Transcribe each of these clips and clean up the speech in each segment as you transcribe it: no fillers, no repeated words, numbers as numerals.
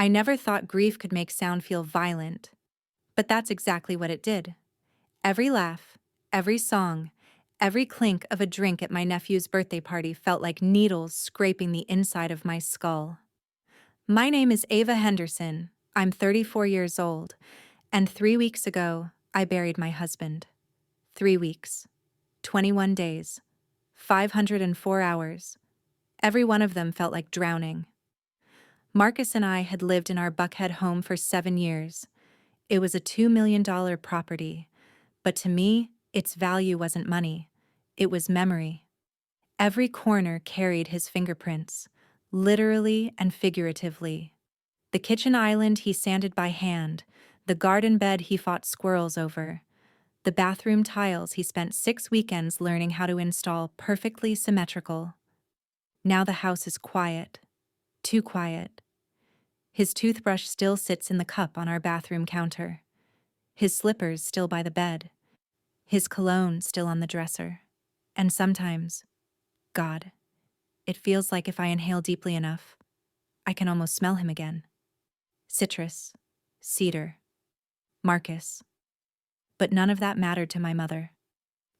I never thought grief could make sound feel violent, but that's exactly what it did. Every laugh, every song, every clink of a drink at my nephew's birthday party felt like needles scraping the inside of my skull. My name is Ava Henderson. I'm 34 years old, and 3 weeks ago, I buried my husband. 3 weeks, 21 days, 504 hours. Every one of them felt like drowning. Marcus and I had lived in our Buckhead home for 7 years. It was a $2 million property, but to me, its value wasn't money. It was memory. Every corner carried his fingerprints, literally and figuratively. The kitchen island he sanded by hand, the garden bed he fought squirrels over, the bathroom tiles he spent 6 weekends learning how to install perfectly symmetrical. Now the house is quiet, too quiet. His toothbrush still sits in the cup on our bathroom counter. His slippers still by the bed. His cologne still on the dresser. And sometimes, God, it feels like if I inhale deeply enough, I can almost smell him again. Citrus, cedar, Marcus. But none of that mattered to my mother.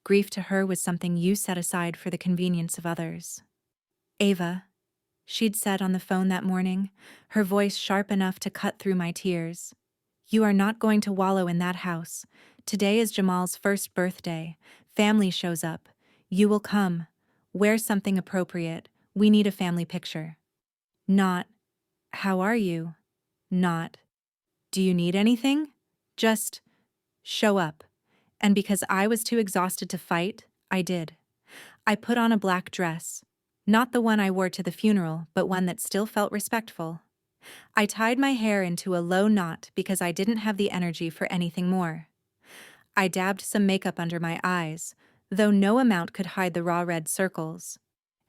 Grief to her was something you set aside for the convenience of others. Ava, she'd said on the phone that morning, her voice sharp enough to cut through my tears. You are not going to wallow in that house. Today is Jamal's first birthday. Family shows up. You will come. Wear something appropriate. We need a family picture. Not, how are you? Not, do you need anything? Just, show up. And because I was too exhausted to fight, I did. I put on a black dress. Not the one I wore to the funeral, but one that still felt respectful. I tied my hair into a low knot because I didn't have the energy for anything more. I dabbed some makeup under my eyes, though no amount could hide the raw red circles.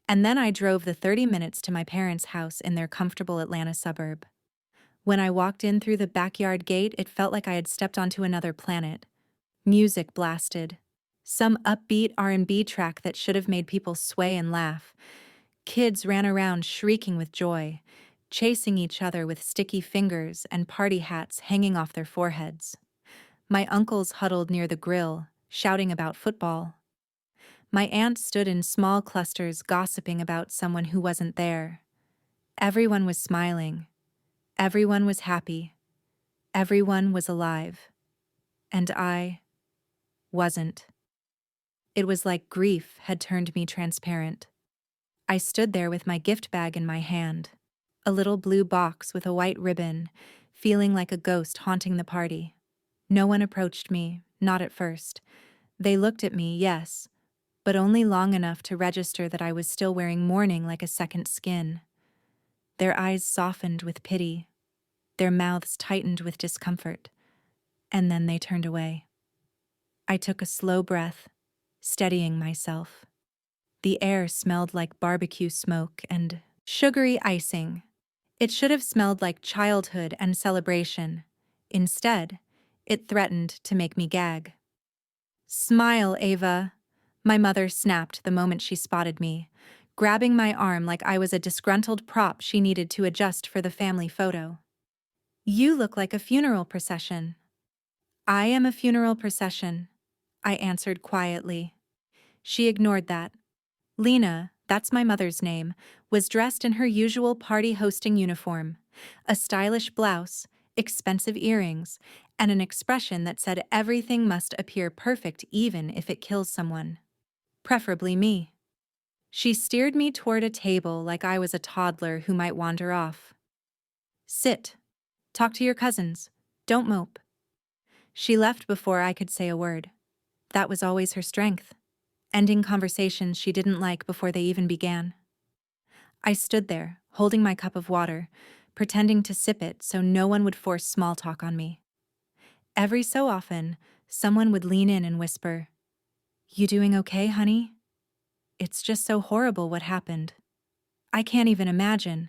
And then I drove the 30 minutes to my parents' house in their comfortable Atlanta suburb. When I walked in through the backyard gate, it felt like I had stepped onto another planet. Music blasted. Some upbeat R&B track that should have made people sway and laugh. Kids ran around shrieking with joy, chasing each other with sticky fingers and party hats hanging off their foreheads. My uncles huddled near the grill, shouting about football. My aunt stood in small clusters gossiping about someone who wasn't there. Everyone was smiling. Everyone was happy. Everyone was alive. And I wasn't. It was like grief had turned me transparent. I stood there with my gift bag in my hand, a little blue box with a white ribbon, feeling like a ghost haunting the party. No one approached me, not at first. They looked at me, yes, but only long enough to register that I was still wearing mourning like a second skin. Their eyes softened with pity. Their mouths tightened with discomfort. And then they turned away. I took a slow breath, steadying myself. The air smelled like barbecue smoke and sugary icing. It should have smelled like childhood and celebration. Instead, it threatened to make me gag. Smile, Ava, my mother snapped the moment she spotted me, grabbing my arm like I was a disgruntled prop she needed to adjust for the family photo. You look like a funeral procession. I am a funeral procession, I answered quietly. She ignored that. Lena, that's my mother's name, was dressed in her usual party-hosting uniform, a stylish blouse, expensive earrings, and an expression that said everything must appear perfect even if it kills someone. Preferably me. She steered me toward a table like I was a toddler who might wander off. Sit. Talk to your cousins. Don't mope. She left before I could say a word. That was always her strength, ending conversations she didn't like before they even began. I stood there, holding my cup of water, pretending to sip it so no one would force small talk on me. Every so often, someone would lean in and whisper, "You doing okay, honey? It's just so horrible what happened. I can't even imagine."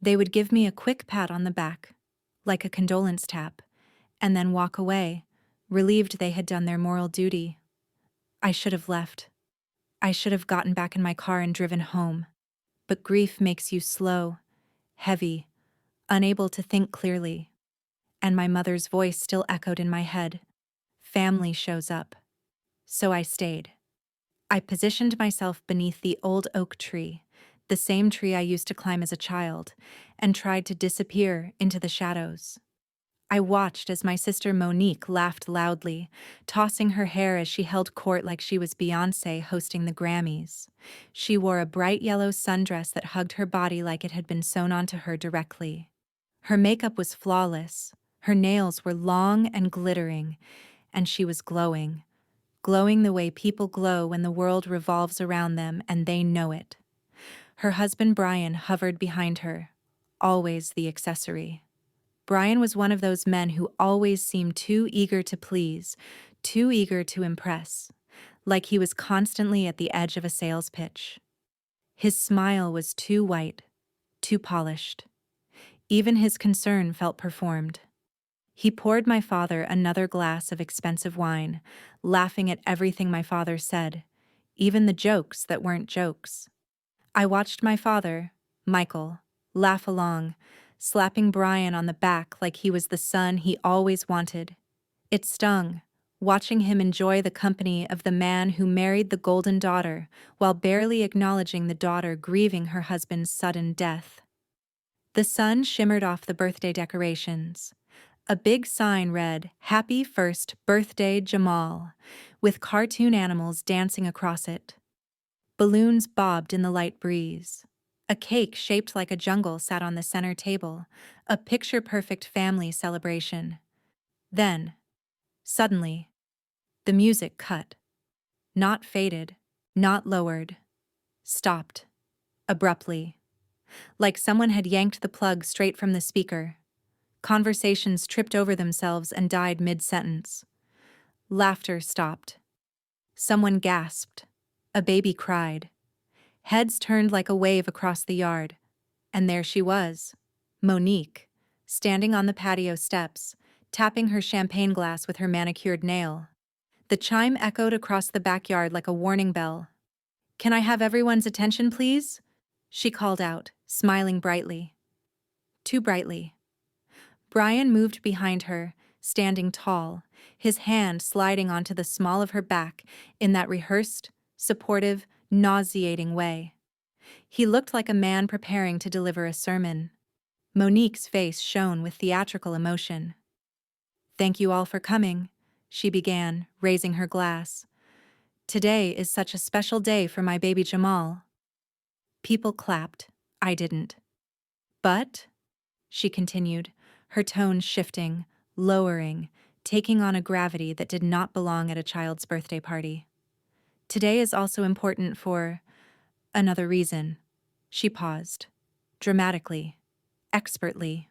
They would give me a quick pat on the back, like a condolence tap, and then walk away, relieved they had done their moral duty. I should have left. I should have gotten back in my car and driven home. But grief makes you slow, heavy, unable to think clearly, and my mother's voice still echoed in my head. Family shows up. So I stayed. I positioned myself beneath the old oak tree, the same tree I used to climb as a child, and tried to disappear into the shadows. I watched as my sister Monique laughed loudly, tossing her hair as she held court like she was Beyoncé hosting the Grammys. She wore a bright yellow sundress that hugged her body like it had been sewn onto her directly. Her makeup was flawless, her nails were long and glittering, and she was glowing. Glowing the way people glow when the world revolves around them and they know it. Her husband Brian hovered behind her, always the accessory. Brian was one of those men who always seemed too eager to please, too eager to impress, like he was constantly at the edge of a sales pitch. His smile was too white, too polished. Even his concern felt performed. He poured my father another glass of expensive wine, laughing at everything my father said, even the jokes that weren't jokes. I watched my father, Michael, laugh along, slapping Brian on the back like he was the son he always wanted. It stung, watching him enjoy the company of the man who married the golden daughter while barely acknowledging the daughter grieving her husband's sudden death. The sun shimmered off the birthday decorations. A big sign read, "Happy First Birthday, Jamal," with cartoon animals dancing across it. Balloons bobbed in the light breeze. A cake shaped like a jungle sat on the center table, a picture-perfect family celebration. Then, suddenly, the music cut. Not faded, not lowered. Stopped. Abruptly. Like someone had yanked the plug straight from the speaker. Conversations tripped over themselves and died mid-sentence. Laughter stopped. Someone gasped. A baby cried. Heads turned like a wave across the yard. And there she was, Monique, standing on the patio steps, tapping her champagne glass with her manicured nail. The chime echoed across the backyard like a warning bell. "Can I have everyone's attention, please?" she called out, smiling brightly. Too brightly. Brian moved behind her, standing tall, his hand sliding onto the small of her back in that rehearsed, supportive, nauseating way. He looked like a man preparing to deliver a sermon. Monique's face shone with theatrical emotion. "Thank you all for coming," she began, raising her glass. "Today is such a special day for my baby Jamal." People clapped. I didn't. "But," she continued, her tone shifting, lowering, taking on a gravity that did not belong at a child's birthday party. "Today is also important for another reason." She paused. Dramatically. Expertly.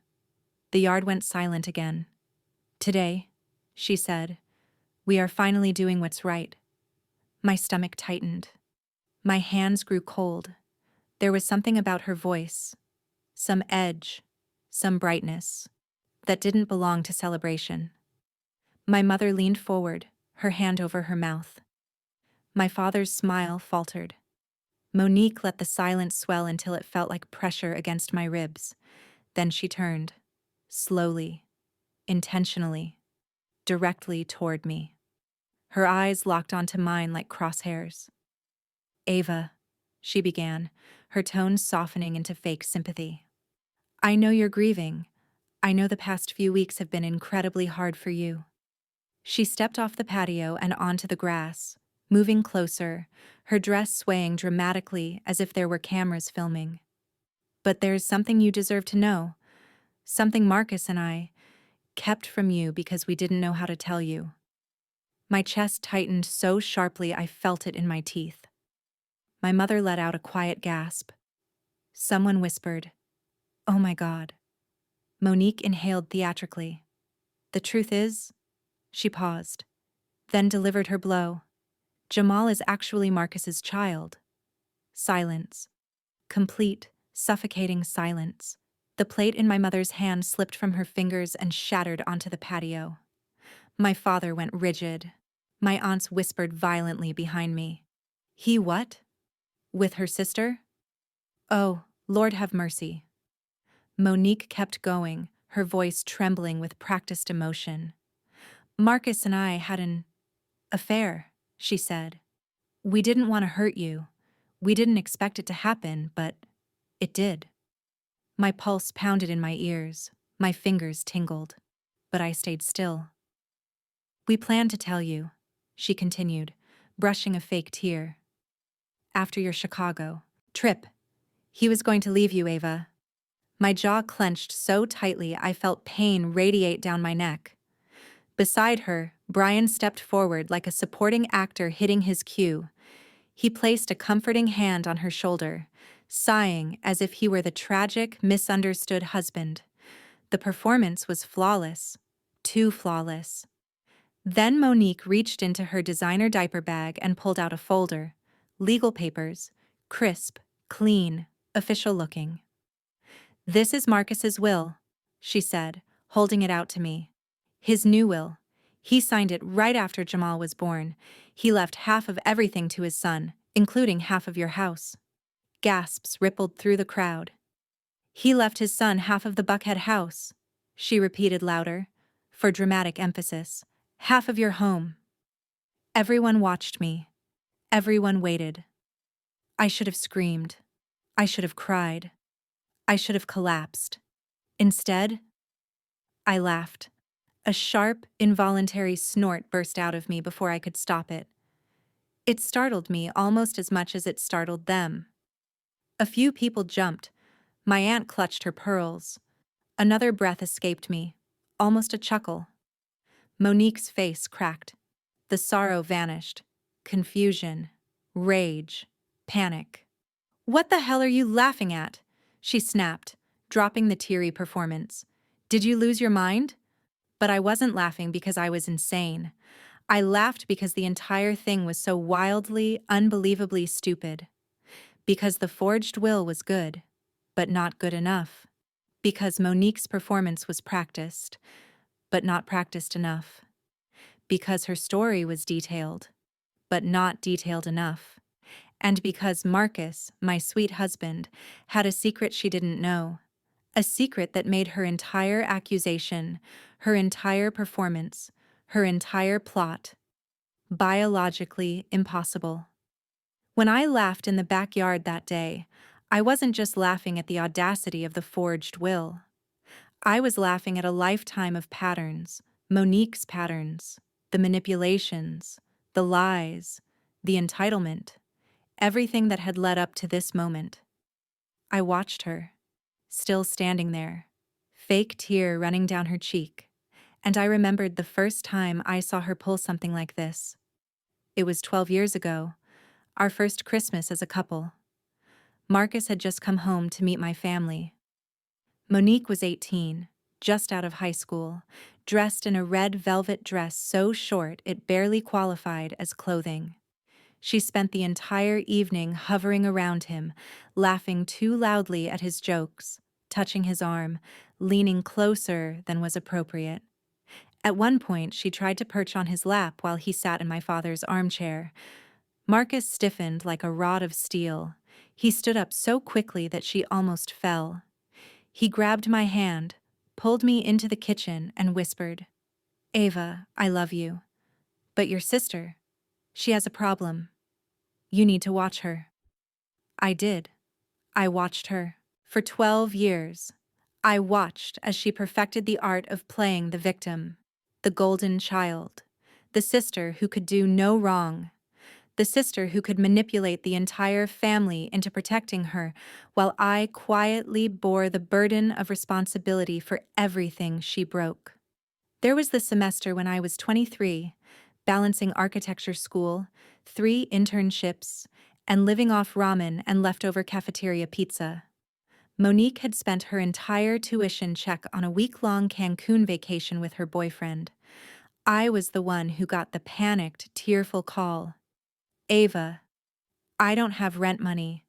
The yard went silent again. "Today," she said, "we are finally doing what's right." My stomach tightened. My hands grew cold. There was something about her voice, some edge, some brightness, that didn't belong to celebration. My mother leaned forward, her hand over her mouth. My father's smile faltered. Monique let the silence swell until it felt like pressure against my ribs. Then she turned, slowly, intentionally, directly toward me. Her eyes locked onto mine like crosshairs. "Ava," she began, her tone softening into fake sympathy. "I know you're grieving. I know the past few weeks have been incredibly hard for you." She stepped off the patio and onto the grass, moving closer, her dress swaying dramatically as if there were cameras filming. "But there's something you deserve to know. Something Marcus and I kept from you because we didn't know how to tell you." My chest tightened so sharply I felt it in my teeth. My mother let out a quiet gasp. Someone whispered, "Oh my God." Monique inhaled theatrically. "The truth is," she paused, then delivered her blow. "Jamal is actually Marcus's child." Silence. Complete, suffocating silence. The plate in my mother's hand slipped from her fingers and shattered onto the patio. My father went rigid. My aunts whispered violently behind me. "He what? With her sister? Oh, Lord have mercy." Monique kept going, her voice trembling with practiced emotion. Marcus and I had an affair, she said. We didn't want to hurt you. We didn't expect it to happen, but it did. My pulse pounded in my ears, my fingers tingled, but I stayed still. We planned to tell you, she continued, brushing a fake tear. After your Chicago trip, he was going to leave you, Ava. My jaw clenched so tightly I felt pain radiate down my neck. Beside her, Brian stepped forward like a supporting actor hitting his cue. He placed a comforting hand on her shoulder, sighing as if he were the tragic, misunderstood husband. The performance was flawless, too flawless. Then Monique reached into her designer diaper bag and pulled out a folder. Legal papers, crisp, clean, official looking. This is Marcus's will, she said, holding it out to me. His new will. He signed it right after Jamal was born. He left half of everything to his son, including half of your house. Gasps rippled through the crowd. He left his son half of the Buckhead house, she repeated louder, for dramatic emphasis. Half of your home. Everyone watched me. Everyone waited. I should have screamed. I should have cried. I should have collapsed. Instead, I laughed. A sharp, involuntary snort burst out of me before I could stop it. It startled me almost as much as it startled them. A few people jumped. My aunt clutched her pearls. Another breath escaped me, almost a chuckle. Monique's face cracked. The sorrow vanished. Confusion, rage, panic. What the hell are you laughing at? She snapped, dropping the teary performance. Did you lose your mind? But I wasn't laughing because I was insane. I laughed because the entire thing was so wildly, unbelievably stupid. Because the forged will was good, but not good enough. Because Monique's performance was practiced, but not practiced enough. Because her story was detailed, but not detailed enough. And because Marcus, my sweet husband, had a secret she didn't know. A secret that made her entire accusation, her entire performance, her entire plot, biologically impossible. When I laughed in the backyard that day, I wasn't just laughing at the audacity of the forged will. I was laughing at a lifetime of patterns, Monique's patterns, the manipulations, the lies, the entitlement, everything that had led up to this moment. I watched her, still standing there, fake tear running down her cheek, and I remembered the first time I saw her pull something like this. It was 12 years ago, our first Christmas as a couple. Marcus had just come home to meet my family. Monique was 18, just out of high school, dressed in a red velvet dress so short it barely qualified as clothing. She spent the entire evening hovering around him, laughing too loudly at his jokes, touching his arm, leaning closer than was appropriate. At one point, she tried to perch on his lap while he sat in my father's armchair. Marcus stiffened like a rod of steel. He stood up so quickly that she almost fell. He grabbed my hand, pulled me into the kitchen, and whispered, "Ava, I love you. But your sister, she has a problem. You need to watch her." I did. I watched her. For 12 years. I watched as she perfected the art of playing the victim, the golden child, the sister who could do no wrong, the sister who could manipulate the entire family into protecting her, while I quietly bore the burden of responsibility for everything she broke. There was the semester when I was 23, balancing architecture school, 3 internships, and living off ramen and leftover cafeteria pizza. Monique had spent her entire tuition check on a week-long Cancun vacation with her boyfriend. I was the one who got the panicked, tearful call. "Ava, I don't have rent money."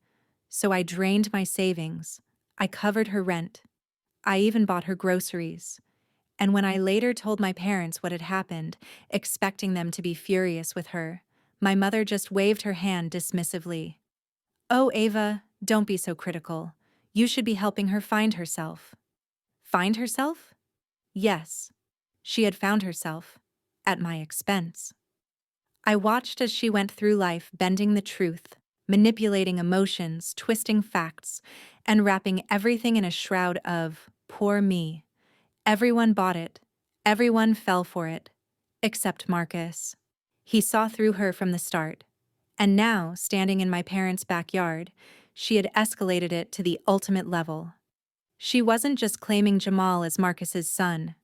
So I drained my savings. I covered her rent. I even bought her groceries. And when I later told my parents what had happened, expecting them to be furious with her, my mother just waved her hand dismissively. "Oh, Ava, don't be so critical. You should be helping her find herself. Find herself? Yes. She had found herself. At my expense. I watched as she went through life bending the truth, manipulating emotions, twisting facts, and wrapping everything in a shroud of poor me. Everyone bought it. Everyone fell for it. Except Marcus. He saw through her from the start. And now, standing in my parents' backyard, she had escalated it to the ultimate level. She wasn't just claiming Jamal as Marcus's son.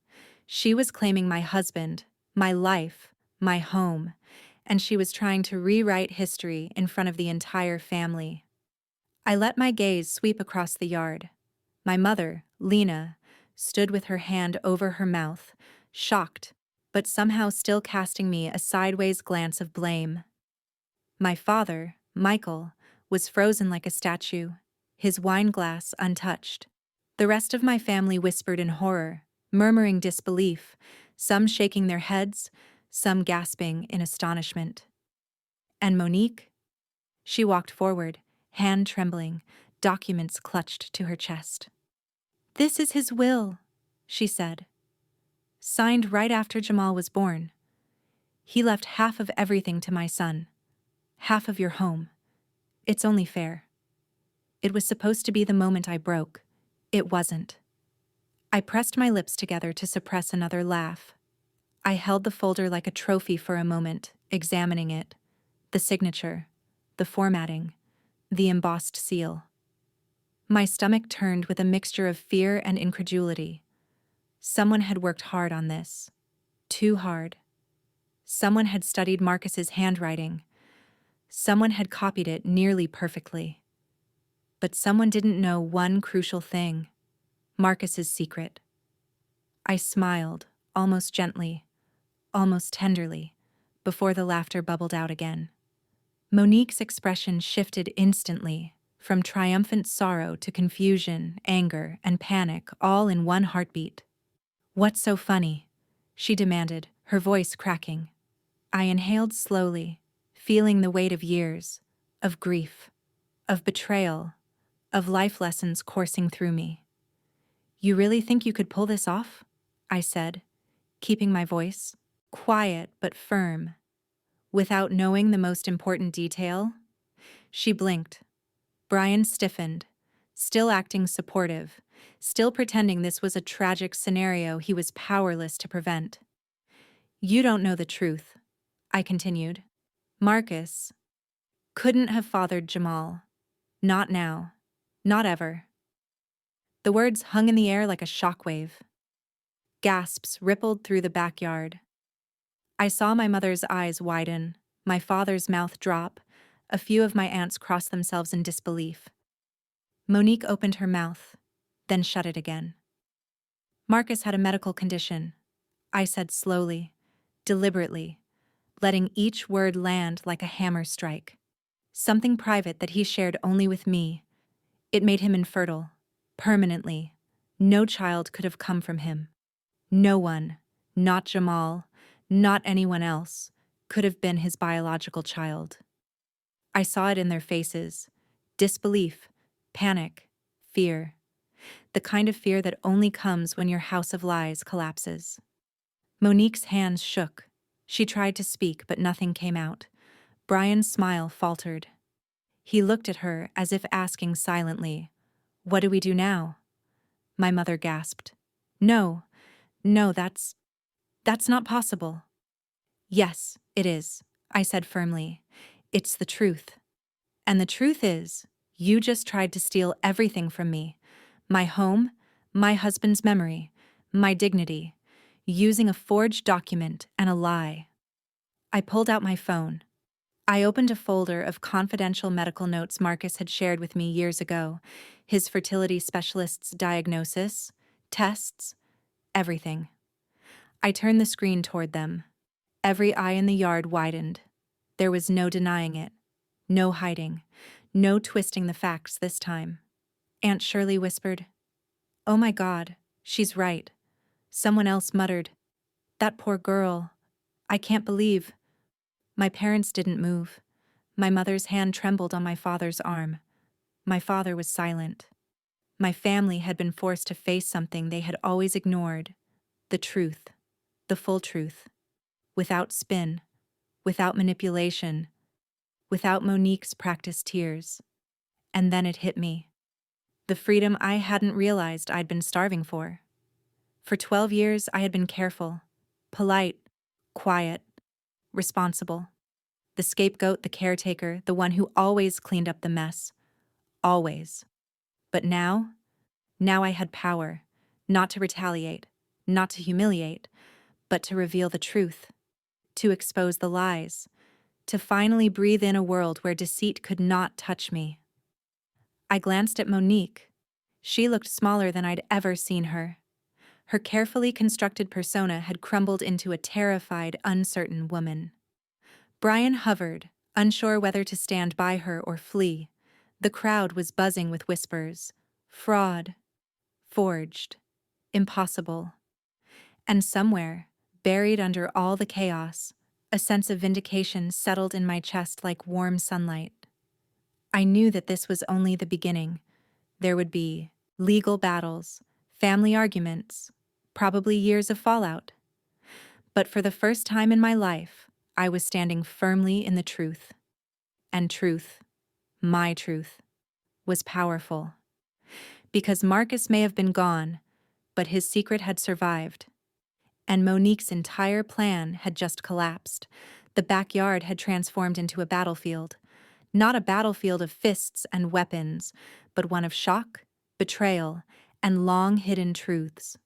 She was claiming my husband, my life, my home, and she was trying to rewrite history in front of the entire family. I let my gaze sweep across the yard. My mother, Lena, stood with her hand over her mouth, shocked, but somehow still casting me a sideways glance of blame. My father, Michael, was frozen like a statue, his wine glass untouched. The rest of my family whispered in horror, murmuring disbelief, some shaking their heads, some gasping in astonishment. And Monique? She walked forward, hand trembling, documents clutched to her chest. "This is his will," she said. "Signed right after Jamal was born. He left half of everything to my son. Half of your home. It's only fair." It was supposed to be the moment I broke. It wasn't. I pressed my lips together to suppress another laugh. I held the folder like a trophy for a moment, examining it. The signature, the formatting, the embossed seal. My stomach turned with a mixture of fear and incredulity. Someone had worked hard on this. Too hard. Someone had studied Marcus's handwriting. Someone had copied it nearly perfectly. But someone didn't know one crucial thing: Marcus's secret. I smiled, almost gently, almost tenderly, before the laughter bubbled out again. Monique's expression shifted instantly, from triumphant sorrow to confusion, anger, and panic, all in one heartbeat. "What's so funny?" she demanded, her voice cracking. I inhaled slowly, feeling the weight of years, of grief, of betrayal, of life lessons coursing through me. "You really think you could pull this off?" I said, keeping my voice quiet but firm. "Without knowing the most important detail?" She blinked. Brian stiffened, still acting supportive, still pretending this was a tragic scenario he was powerless to prevent. "You don't know the truth," I continued. "Marcus couldn't have fathered Jamal. Not now. Not ever." The words hung in the air like a shockwave. Gasps rippled through the backyard. I saw my mother's eyes widen, my father's mouth drop, a few of my aunts cross themselves in disbelief. Monique opened her mouth, then shut it again. "Marcus had a medical condition," I said slowly, deliberately, letting each word land like a hammer strike. "Something private that he shared only with me. It made him infertile. Permanently. No child could have come from him. No one, not Jamal, not anyone else, could have been his biological child." I saw it in their faces. Disbelief, panic, fear. The kind of fear that only comes when your house of lies collapses. Monique's hands shook. She tried to speak, but nothing came out. Brian's smile faltered. He looked at her as if asking silently, "What do we do now?" My mother gasped. "No, no, that's not possible." "Yes, it is," I said firmly. "It's the truth. And the truth is, you just tried to steal everything from me. My home, my husband's memory, my dignity, using a forged document and a lie." I pulled out my phone. I opened a folder of confidential medical notes Marcus had shared with me years ago, his fertility specialist's diagnosis, tests, everything. I turned the screen toward them. Every eye in the yard widened. There was no denying it, no hiding, no twisting the facts this time. Aunt Shirley whispered, "Oh my God, she's right." Someone else muttered, "That poor girl. I can't believe." My parents didn't move. My mother's hand trembled on my father's arm. My father was silent. My family had been forced to face something they had always ignored: the truth, the full truth, without spin, without manipulation, without Monique's practiced tears. And then it hit me. The freedom I hadn't realized I'd been starving for. For 12 years, I had been careful, polite, quiet, responsible. The scapegoat, the caretaker, the one who always cleaned up the mess. Always. But now I had power, not to retaliate, not to humiliate, but to reveal the truth, to expose the lies, to finally breathe in a world where deceit could not touch me. I glanced at Monique. She looked smaller than I'd ever seen her. Her carefully constructed persona had crumbled into a terrified, uncertain woman. Brian hovered, unsure whether to stand by her or flee. The crowd was buzzing with whispers. Fraud. Forged. Impossible. And somewhere, buried under all the chaos, a sense of vindication settled in my chest like warm sunlight. I knew that this was only the beginning. There would be legal battles, family arguments, probably years of fallout. But for the first time in my life, I was standing firmly in the truth. And truth, my truth, was powerful. Because Marcus may have been gone, but his secret had survived. And Monique's entire plan had just collapsed. The backyard had transformed into a battlefield. Not a battlefield of fists and weapons, but one of shock, betrayal, and long-hidden truths.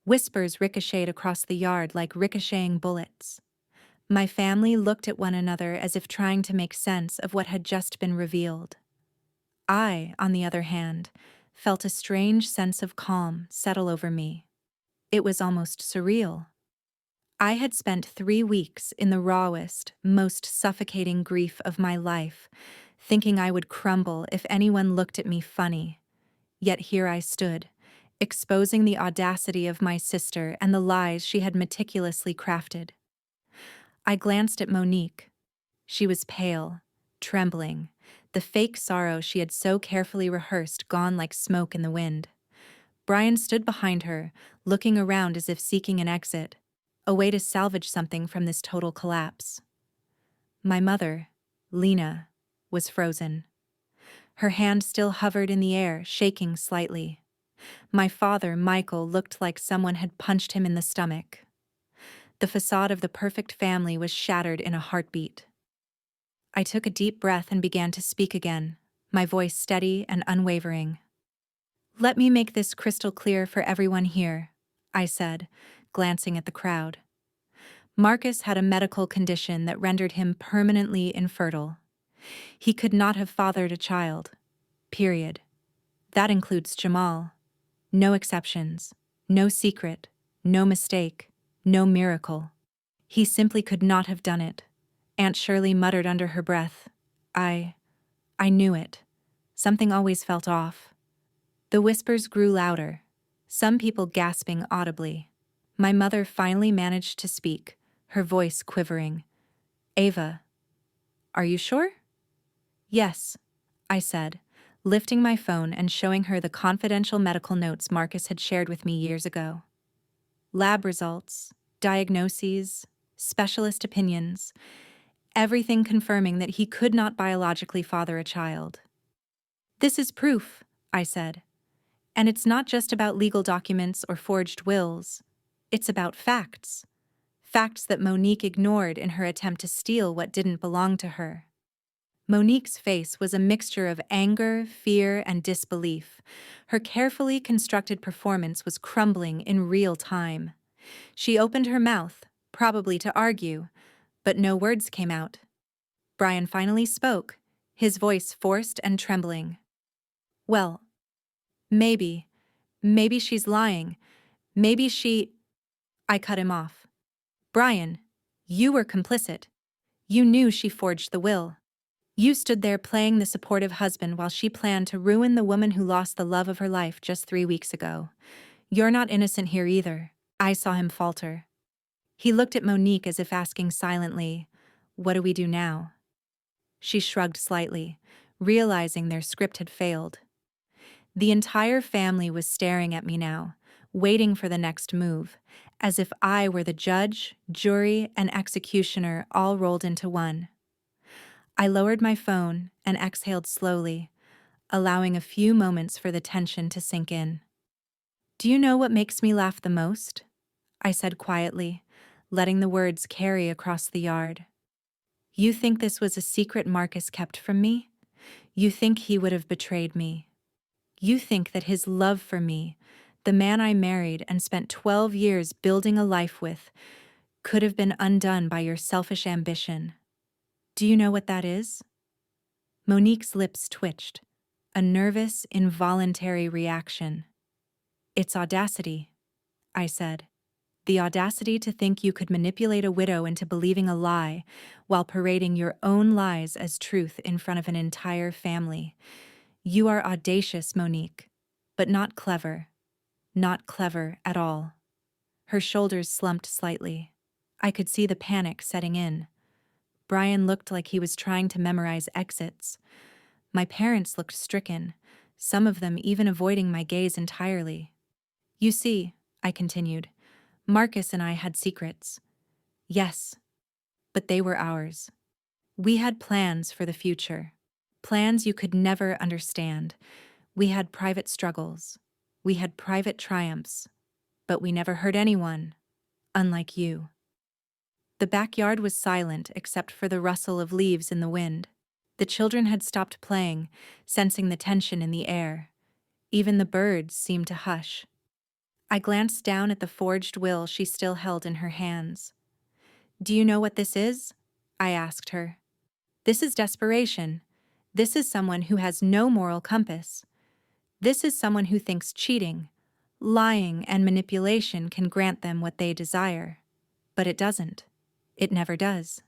Whispers ricocheted across the yard like ricocheting bullets. My family looked at one another as if trying to make sense of what had just been revealed. I, on the other hand, felt a strange sense of calm settle over me. It was almost surreal. I had spent 3 weeks in the rawest, most suffocating grief of my life, thinking I would crumble if anyone looked at me funny. Yet here I stood, exposing the audacity of my sister and the lies she had meticulously crafted. I glanced at Monique. She was pale, trembling, the fake sorrow she had so carefully rehearsed gone like smoke in the wind. Brian stood behind her, looking around as if seeking an exit, a way to salvage something from this total collapse. My mother, Lena, was frozen. Her hand still hovered in the air, shaking slightly. My father, Michael, looked like someone had punched him in the stomach. The facade of the perfect family was shattered in a heartbeat. I took a deep breath and began to speak again, my voice steady and unwavering. "Let me make this crystal clear for everyone here," I said, glancing at the crowd. Marcus had a medical condition that rendered him permanently infertile. He could not have fathered a child. Period. That includes Jamal. No exceptions. No secret. No mistake. No miracle. He simply could not have done it. Aunt Shirley muttered under her breath. I knew it. Something always felt off. The whispers grew louder, some people gasping audibly. My mother finally managed to speak, her voice quivering. "Ava, are you sure?" "Yes," I said, lifting my phone and showing her the confidential medical notes Marcus had shared with me years ago. Lab results, diagnoses, specialist opinions, everything confirming that he could not biologically father a child. "This is proof," I said. "And it's not just about legal documents or forged wills. It's about facts. Facts that Monique ignored in her attempt to steal what didn't belong to her." Monique's face was a mixture of anger, fear, and disbelief. Her carefully constructed performance was crumbling in real time. She opened her mouth, probably to argue, but no words came out. Brian finally spoke, his voice forced and trembling. "Well, maybe she's lying. Maybe she—" I cut him off. "Brian, you were complicit. You knew she forged the will. You stood there playing the supportive husband while she planned to ruin the woman who lost the love of her life just 3 weeks ago. You're not innocent here either." I saw him falter. He looked at Monique as if asking silently, "What do we do now?" She shrugged slightly, realizing their script had failed. The entire family was staring at me now, waiting for the next move, as if I were the judge, jury, and executioner all rolled into one. I lowered my phone and exhaled slowly, allowing a few moments for the tension to sink in. "Do you know what makes me laugh the most?" I said quietly, letting the words carry across the yard. "You think this was a secret Marcus kept from me? You think he would have betrayed me? You think that his love for me, the man I married and spent 12 years building a life with, could have been undone by your selfish ambition? Do you know what that is?" Monique's lips twitched, a nervous, involuntary reaction. "It's audacity," I said. "The audacity to think you could manipulate a widow into believing a lie while parading your own lies as truth in front of an entire family. You are audacious, Monique, but not clever. Not clever at all." Her shoulders slumped slightly. I could see the panic setting in. Brian looked like he was trying to memorize exits. My parents looked stricken, some of them even avoiding my gaze entirely. "You see," I continued, "Marcus and I had secrets. Yes, but they were ours. We had plans for the future. Plans you could never understand. We had private struggles. We had private triumphs. But we never hurt anyone, unlike you." The backyard was silent except for the rustle of leaves in the wind. The children had stopped playing, sensing the tension in the air. Even the birds seemed to hush. I glanced down at the forged will she still held in her hands. "Do you know what this is?" I asked her. "This is desperation. This is someone who has no moral compass. This is someone who thinks cheating, lying, and manipulation can grant them what they desire. But it doesn't. It never does."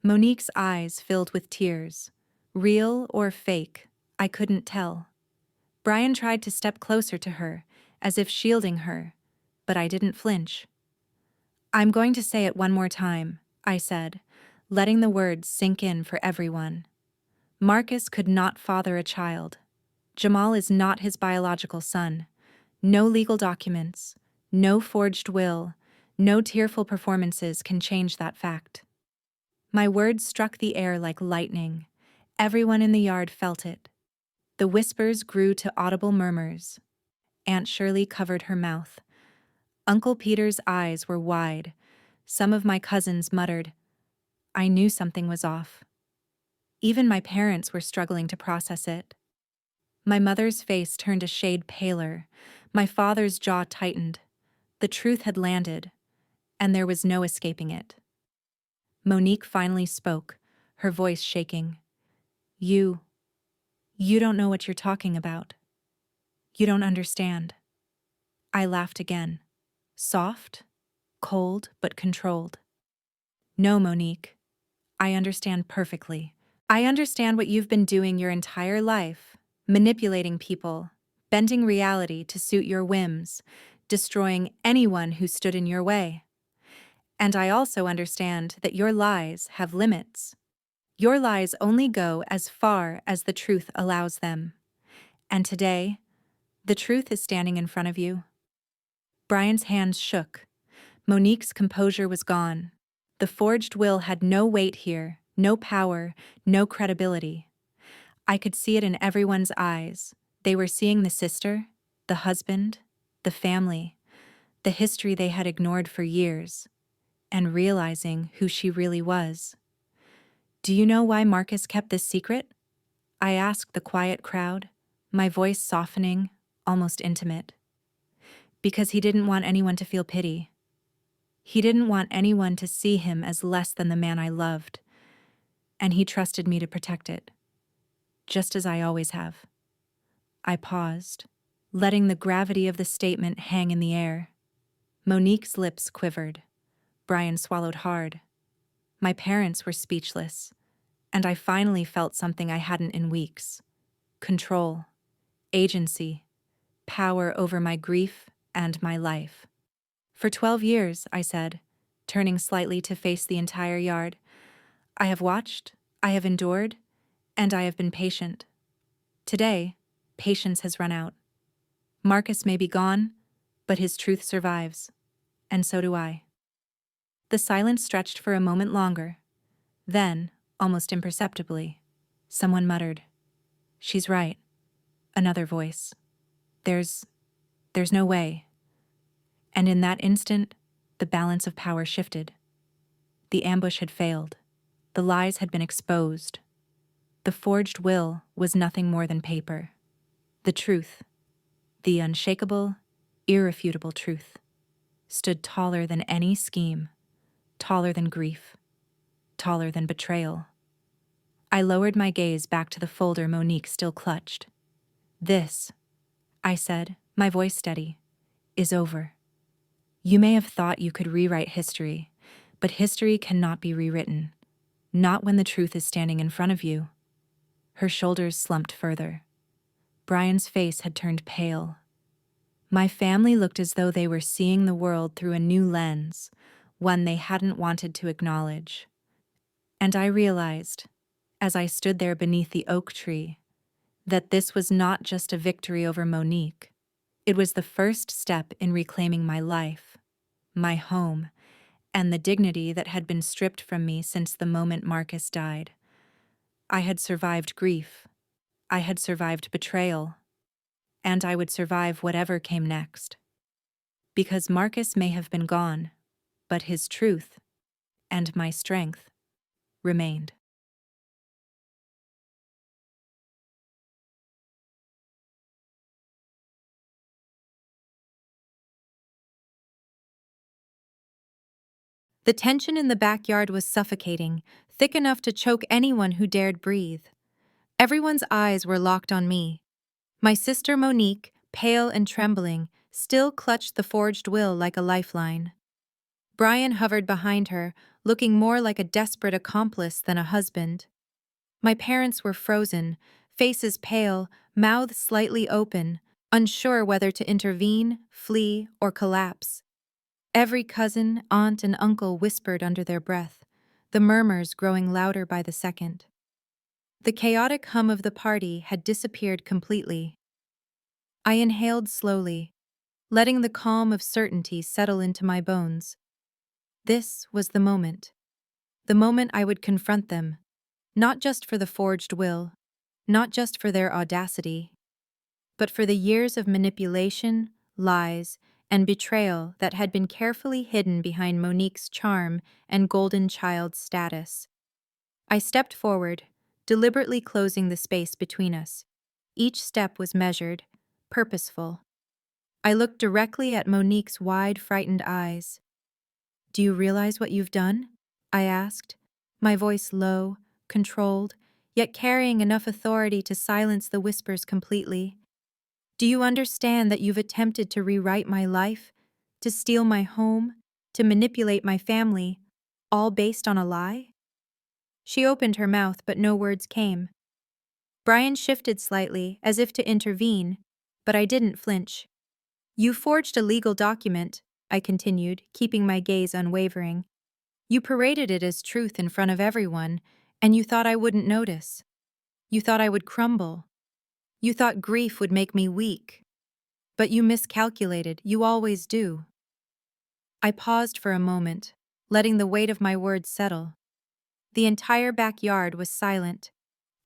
Monique's eyes filled with tears. Real or fake, I couldn't tell. Brian tried to step closer to her, as if shielding her, but I didn't flinch. "I'm going to say it one more time," I said, letting the words sink in for everyone. "Marcus could not father a child. Jamal is not his biological son. No legal documents, no forged will, no tearful performances can change that fact." My words struck the air like lightning. Everyone in the yard felt it. The whispers grew to audible murmurs. Aunt Shirley covered her mouth. Uncle Peter's eyes were wide. Some of my cousins muttered. I knew something was off. Even my parents were struggling to process it. My mother's face turned a shade paler. My father's jaw tightened. The truth had landed, and there was no escaping it. Monique finally spoke, her voice shaking. You don't know what you're talking about. You don't understand." I laughed again. Soft, cold, but controlled. "No, Monique. I understand perfectly. I understand what you've been doing your entire life, manipulating people, bending reality to suit your whims, destroying anyone who stood in your way. And I also understand that your lies have limits. Your lies only go as far as the truth allows them. And today, the truth is standing in front of you." Brian's hands shook. Monique's composure was gone. The forged will had no weight here, no power, no credibility. I could see it in everyone's eyes. They were seeing the sister, the husband, the family, the history they had ignored for years, and realizing who she really was. "Do you know why Marcus kept this secret?" I asked the quiet crowd, my voice softening, almost intimate. "Because he didn't want anyone to feel pity. He didn't want anyone to see him as less than the man I loved, and he trusted me to protect it, just as I always have." I paused, letting the gravity of the statement hang in the air. Monique's lips quivered. Brian swallowed hard. My parents were speechless, and I finally felt something I hadn't in weeks. Control, agency, power over my grief and my life. "For 12 years, I said, turning slightly to face the entire yard, "I have watched, I have endured, and I have been patient. Today, Patience has run out. Marcus may be gone, but his truth survives. And so do I. The silence stretched for a moment longer. Then, almost imperceptibly, someone muttered, "She's right." Another voice, There's no way." And in that instant, the balance of power shifted. The ambush had failed. The lies had been exposed. The forged will was nothing more than paper. The truth, the unshakable, irrefutable truth, stood taller than any scheme, taller than grief, taller than betrayal. I lowered my gaze back to the folder Monique still clutched. "This," I said, my voice steady, "is over. You may have thought you could rewrite history, but history cannot be rewritten, not when the truth is standing in front of you." Her shoulders slumped further. Brian's face had turned pale. My family looked as though they were seeing the world through a new lens, one they hadn't wanted to acknowledge. And I realized, as I stood there beneath the oak tree, that this was not just a victory over Monique. It was the first step in reclaiming my life, my home, and the dignity that had been stripped from me since the moment Marcus died. I had survived grief. I had survived betrayal. And I would survive whatever came next. Because Marcus may have been gone, but his truth, and my strength, remained. The tension in the backyard was suffocating, thick enough to choke anyone who dared breathe. Everyone's eyes were locked on me. My sister Monique, pale and trembling, still clutched the forged will like a lifeline. Brian hovered behind her, looking more like a desperate accomplice than a husband. My parents were frozen, faces pale, mouths slightly open, unsure whether to intervene, flee, or collapse. Every cousin, aunt, and uncle whispered under their breath, the murmurs growing louder by the second. The chaotic hum of the party had disappeared completely. I inhaled slowly, letting the calm of certainty settle into my bones. This was the moment I would confront them, not just for the forged will, not just for their audacity, but for the years of manipulation, lies, and betrayal that had been carefully hidden behind Monique's charm and golden child status. I stepped forward, deliberately closing the space between us. Each step was measured, purposeful. I looked directly at Monique's wide, frightened eyes. "Do you realize what you've done?" I asked, my voice low, controlled, yet carrying enough authority to silence the whispers completely. "Do you understand that you've attempted to rewrite my life, to steal my home, to manipulate my family, all based on a lie?" She opened her mouth, but no words came. Brian shifted slightly, as if to intervene, but I didn't flinch. "You forged a legal document," I continued, keeping my gaze unwavering. "You paraded it as truth in front of everyone, and you thought I wouldn't notice. You thought I would crumble. You thought grief would make me weak. But you miscalculated, you always do." I paused for a moment, letting the weight of my words settle. The entire backyard was silent.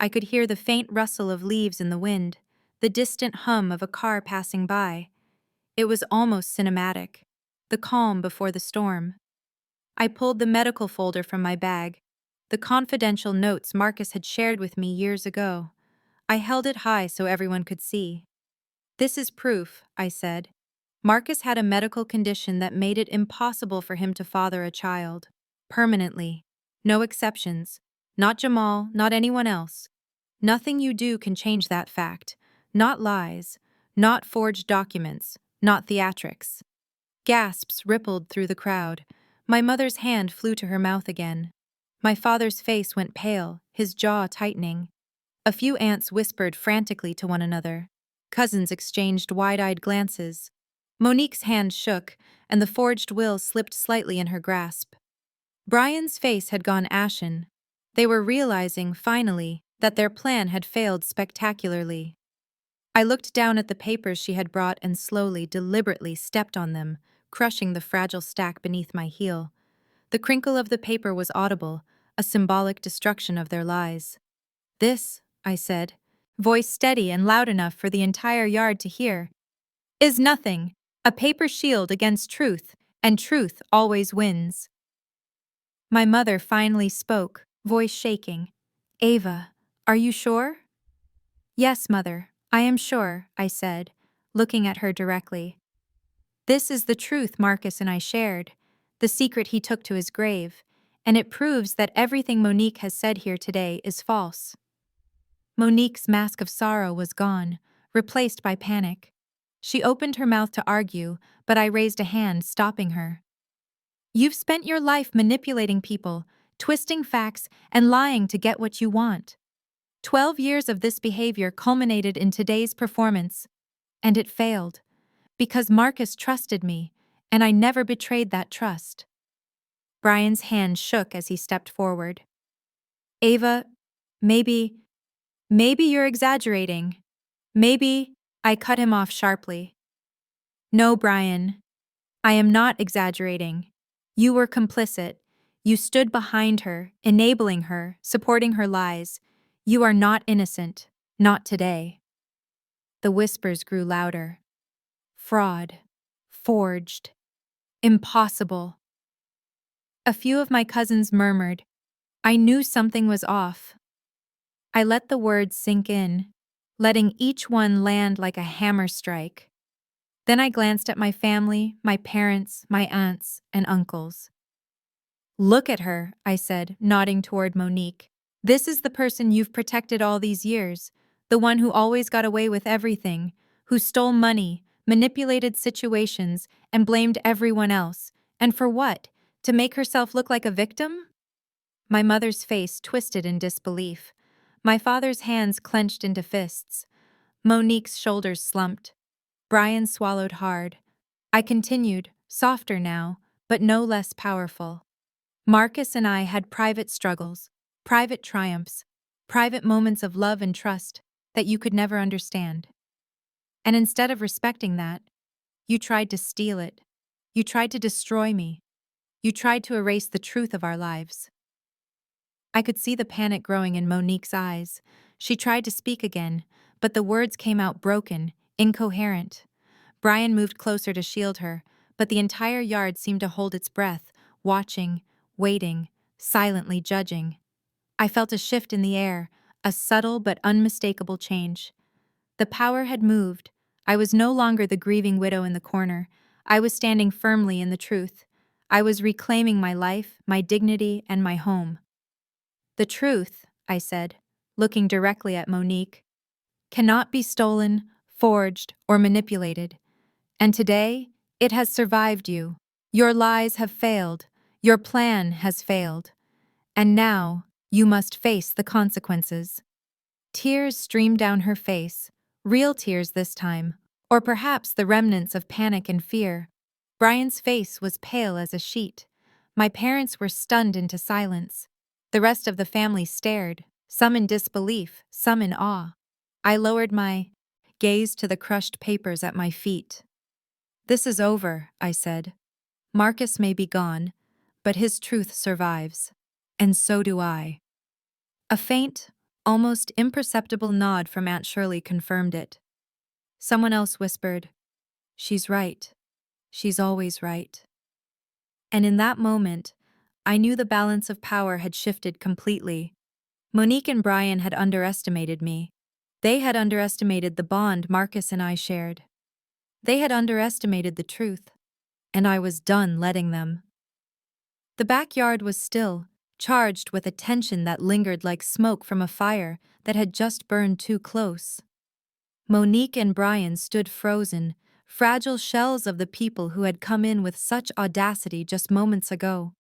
I could hear the faint rustle of leaves in the wind, the distant hum of a car passing by. It was almost cinematic, the calm before the storm. I pulled the medical folder from my bag, the confidential notes Marcus had shared with me years ago. I held it high so everyone could see. "This is proof," I said. "Marcus had a medical condition that made it impossible for him to father a child. Permanently. No exceptions. Not Jamal, not anyone else. Nothing you do can change that fact. Not lies. Not forged documents. Not theatrics." Gasps rippled through the crowd. My mother's hand flew to her mouth again. My father's face went pale, his jaw tightening. A few aunts whispered frantically to one another. Cousins exchanged wide-eyed glances. Monique's hand shook, and the forged will slipped slightly in her grasp. Brian's face had gone ashen. They were realizing, finally, that their plan had failed spectacularly. I looked down at the papers she had brought and slowly, deliberately stepped on them, crushing the fragile stack beneath my heel. The crinkle of the paper was audible, a symbolic destruction of their lies. "This," I said, voice steady and loud enough for the entire yard to hear, "is nothing, a paper shield against truth, and truth always wins." My mother finally spoke, voice shaking. "Ava, are you sure?" "Yes, Mother, I am sure," I said, looking at her directly. "This is the truth Marcus and I shared, the secret he took to his grave, and it proves that everything Monique has said here today is false." Monique's mask of sorrow was gone, replaced by panic. She opened her mouth to argue, but I raised a hand, stopping her. "You've spent your life manipulating people, twisting facts, and lying to get what you want. 12 years of this behavior culminated in today's performance, and it failed, because Marcus trusted me, and I never betrayed that trust." Brian's hand shook as he stepped forward. "Ava, maybe you're exaggerating. Maybe," I cut him off sharply. "No, Brian, I am not exaggerating. You were complicit. You stood behind her, enabling her, supporting her lies. You are not innocent. Not today." The whispers grew louder. Fraud. Forged. Impossible. A few of my cousins murmured. I knew something was off. I let the words sink in, letting each one land like a hammer strike. Then I glanced at my family, my parents, my aunts, and uncles. "Look at her," I said, nodding toward Monique. "This is the person you've protected all these years, the one who always got away with everything, who stole money, manipulated situations, and blamed everyone else. And for what? To make herself look like a victim?" My mother's face twisted in disbelief. My father's hands clenched into fists. Monique's shoulders slumped. Brian swallowed hard. I continued, softer now, but no less powerful. "Marcus and I had private struggles, private triumphs, private moments of love and trust that you could never understand. And instead of respecting that, you tried to steal it. You tried to destroy me. You tried to erase the truth of our lives." I could see the panic growing in Monique's eyes. She tried to speak again, but the words came out broken, incoherent. Brian moved closer to shield her, but the entire yard seemed to hold its breath, watching, waiting, silently judging. I felt a shift in the air, a subtle but unmistakable change. The power had moved. I was no longer the grieving widow in the corner. I was standing firmly in the truth. I was reclaiming my life, my dignity, and my home. "The truth," I said, looking directly at Monique, "cannot be stolen, forged, or manipulated. And today, it has survived you. Your lies have failed. Your plan has failed. And now, you must face the consequences." Tears streamed down her face, real tears this time, or perhaps the remnants of panic and fear. Brian's face was pale as a sheet. My parents were stunned into silence. The rest of the family stared, some in disbelief, some in awe. I lowered my gaze to the crushed papers at my feet. "This is over," I said. "Marcus may be gone, but his truth survives. And so do I." A faint, almost imperceptible nod from Aunt Shirley confirmed it. Someone else whispered, "She's right. She's always right." And in that moment, I knew the balance of power had shifted completely. Monique and Brian had underestimated me. They had underestimated the bond Marcus and I shared. They had underestimated the truth, and I was done letting them. The backyard was still, charged with a tension that lingered like smoke from a fire that had just burned too close. Monique and Brian stood frozen, fragile shells of the people who had come in with such audacity just moments ago.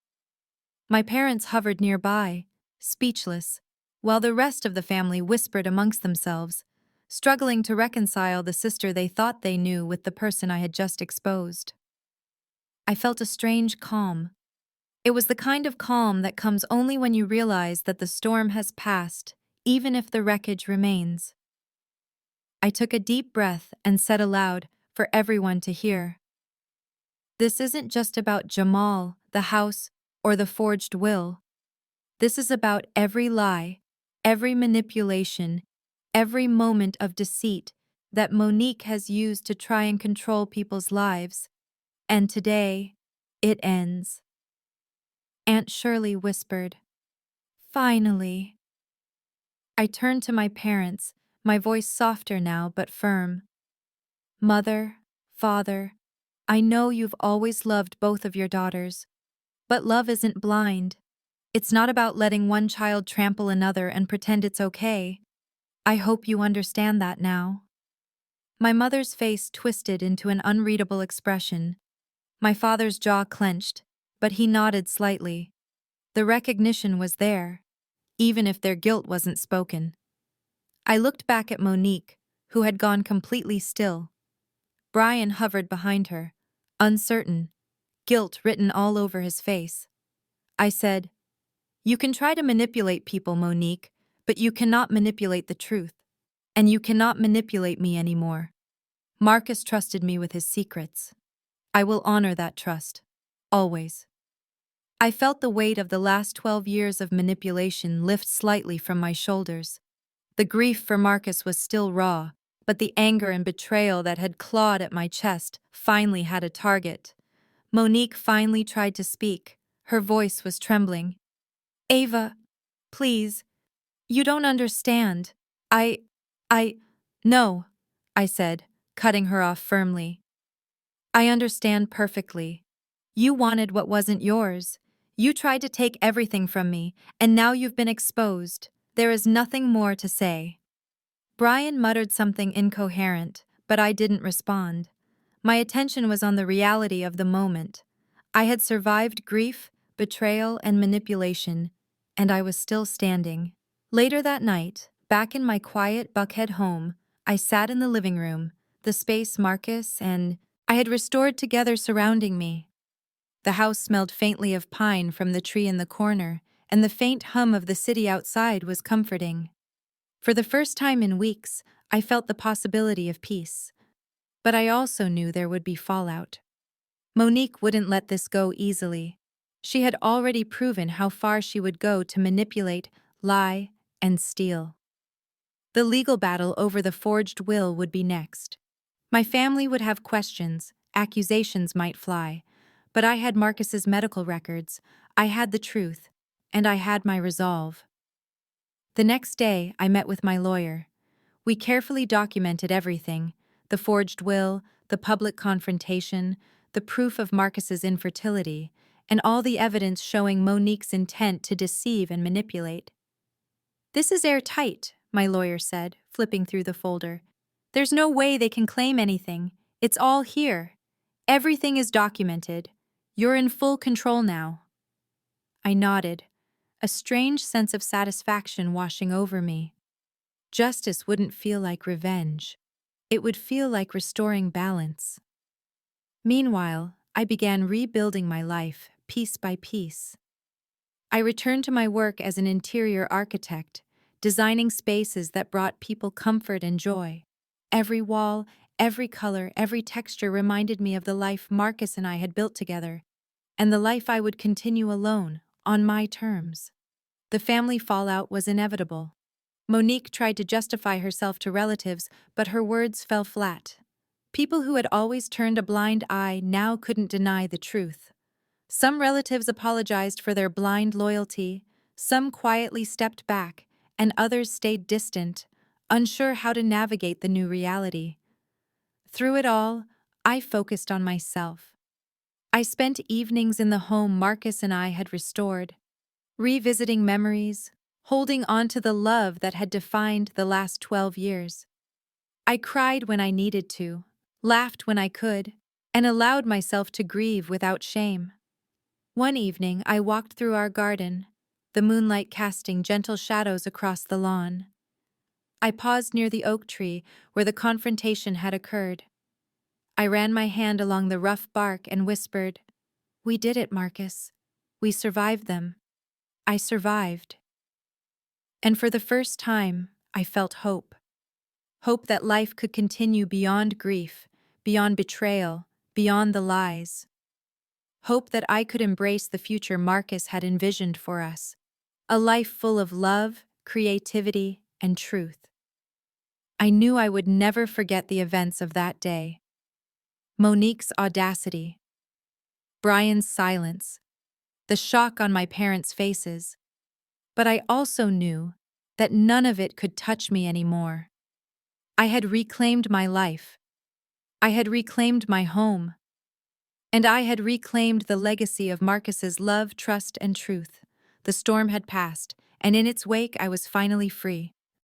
My parents hovered nearby, speechless, while the rest of the family whispered amongst themselves, struggling to reconcile the sister they thought they knew with the person I had just exposed. I felt a strange calm. It was the kind of calm that comes only when you realize that the storm has passed, even if the wreckage remains. I took a deep breath and said aloud, for everyone to hear. This isn't just about Jamal, the house, or the forged will. This is about every lie, every manipulation, every moment of deceit that Monique has used to try and control people's lives. And today, it ends. Aunt Shirley whispered. Finally. I turned to my parents, my voice softer now but firm. Mother, Father, I know you've always loved both of your daughters, but love isn't blind. It's not about letting one child trample another and pretend it's okay. I hope you understand that now. My mother's face twisted into an unreadable expression. My father's jaw clenched, but he nodded slightly. The recognition was there, even if their guilt wasn't spoken. I looked back at Monique, who had gone completely still. Brian hovered behind her, uncertain, guilt written all over his face. I said, "You can try to manipulate people, Monique, but you cannot manipulate the truth. And you cannot manipulate me anymore. Marcus trusted me with his secrets. I will honor that trust. Always." I felt the weight of the last 12 years of manipulation lift slightly from my shoulders. The grief for Marcus was still raw, but the anger and betrayal that had clawed at my chest finally had a target. Monique finally tried to speak. Her voice was trembling. "Ava, please, you don't understand. I, no," I said, cutting her off firmly. "I understand perfectly. You wanted what wasn't yours. You tried to take everything from me, and now you've been exposed. There is nothing more to say." Brian muttered something incoherent, but I didn't respond. My attention was on the reality of the moment. I had survived grief, betrayal, and manipulation, and I was still standing. Later that night, back in my quiet Buckhead home, I sat in the living room, the space Marcus and I had restored together surrounding me. The house smelled faintly of pine from the tree in the corner, and the faint hum of the city outside was comforting. For the first time in weeks, I felt the possibility of peace. But I also knew there would be fallout. Monique wouldn't let this go easily. She had already proven how far she would go to manipulate, lie, and steal. The legal battle over the forged will would be next. My family would have questions, accusations might fly, but I had Marcus's medical records, I had the truth, and I had my resolve. The next day, I met with my lawyer. We carefully documented everything: the forged will, the public confrontation, the proof of Marcus's infertility, and all the evidence showing Monique's intent to deceive and manipulate. "This is airtight," my lawyer said, flipping through the folder. "There's no way they can claim anything. It's all here. Everything is documented. You're in full control now." I nodded, a strange sense of satisfaction washing over me. Justice wouldn't feel like revenge. It would feel like restoring balance. Meanwhile, I began rebuilding my life, piece by piece. I returned to my work as an interior architect, designing spaces that brought people comfort and joy. Every wall, every color, every texture reminded me of the life Marcus and I had built together, and the life I would continue alone, on my terms. The family fallout was inevitable. Monique tried to justify herself to relatives, but her words fell flat. People who had always turned a blind eye now couldn't deny the truth. Some relatives apologized for their blind loyalty, some quietly stepped back, and others stayed distant, unsure how to navigate the new reality. Through it all, I focused on myself. I spent evenings in the home Marcus and I had restored, revisiting memories, holding on to the love that had defined the last 12 years. I cried when I needed to, laughed when I could, and allowed myself to grieve without shame. One evening, I walked through our garden, the moonlight casting gentle shadows across the lawn. I paused near the oak tree where the confrontation had occurred. I ran my hand along the rough bark and whispered, "We did it, Marcus. We survived them. I survived." And for the first time, I felt hope. Hope that life could continue beyond grief, beyond betrayal, beyond the lies. Hope that I could embrace the future Marcus had envisioned for us. A life full of love, creativity, and truth. I knew I would never forget the events of that day. Monique's audacity, Brian's silence, the shock on my parents' faces. But I also knew that none of it could touch me anymore. I had reclaimed my life. I had reclaimed my home. And I had reclaimed the legacy of Marcus's love, trust, and truth. The storm had passed, and in its wake I was finally free.